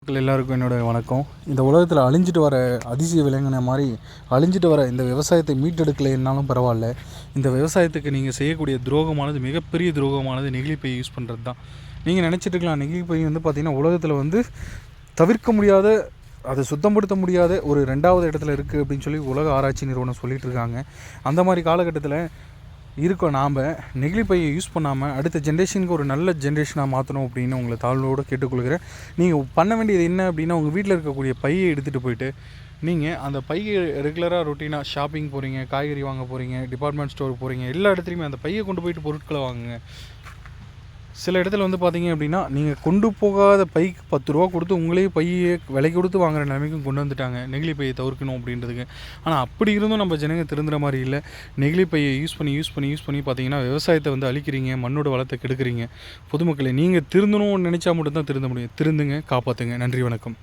பொதுமக்கள் எல்லாருக்கும் என்னோடய வணக்கம். இந்த உலகத்தில் அழிஞ்சிட்டு வர அதிசய விலங்கின மாதிரி அழிஞ்சிட்டு வர இந்த விவசாயத்தை மீட்டெடுக்கலைன்னாலும் பரவாயில்ல. இந்த விவசாயத்துக்கு நீங்கள் செய்யக்கூடிய துரோகமானது மிகப்பெரிய துரோகமானது நெகிழிப்பை யூஸ் பண்ணுறது தான். நீங்கள் நினச்சிட்ருக்கலாம் நெகிழிப்பை பார்த்திங்கன்னா உலகத்தில் தவிர்க்க முடியாத, அதை சுத்தப்படுத்த முடியாத ஒரு 2வது இடத்துல இருக்குது அப்படின்னு சொல்லி உலக ஆராய்ச்சி நிறுவனம் சொல்லிகிட்டு இருக்காங்க. அந்த மாதிரி காலகட்டத்தில் இருக்கோம். நாம் நெகிழிப்பையை யூஸ் பண்ணாமல் அடுத்த ஜென்ரேஷனுக்கு ஒரு நல்ல ஜென்ரேஷனாக மாற்றணும் அப்படின்னு உங்களை தாழ்வோடு கேட்டுக்கொள்கிறேன். நீங்கள் பண்ண வேண்டியது என்ன அப்படின்னா, உங்கள் வீட்டில் இருக்கக்கூடிய பையை எடுத்துகிட்டு போயிட்டு நீங்கள் அந்த பையை ரெகுலராக ரொட்டீனாக ஷாப்பிங் போகிறீங்க, காய்கறி வாங்க போகிறீங்க, டிபார்ட்மெண்ட் ஸ்டோர் போகிறீங்க, எல்லா இடத்துலையுமே அந்த பையை கொண்டு போயிட்டு பொருட்களை வாங்குங்க. சில இடத்துல பார்த்தீங்க அப்படின்னா, நீங்கள் கொண்டு போகாத பைக்கு 10 ரூபா கொடுத்து உங்களே பையை விலை கொடுத்து வாங்குகிற நிலைமைக்கும் கொண்டு வந்துட்டாங்க, நெகிழி பையை தவிர்க்கணும் அப்படின்றதுக்கு. ஆனால் அப்படி இருந்தும் நம்ம ஜனங்க திருந்துற மாதிரி இல்லை. நெகிழி பையை யூஸ் பண்ணி பார்த்தீங்கன்னா விவசாயத்தை அழிக்கிறீங்க, மண்ணோட வளத்தை கெடுக்குறீங்க. பொதுமக்களை நீங்கள் திருந்தணும்னு நினச்சா மட்டும்தான் திருந்த முடியும். திருந்துங்க, காப்பாற்றுங்க. நன்றி, வணக்கம்.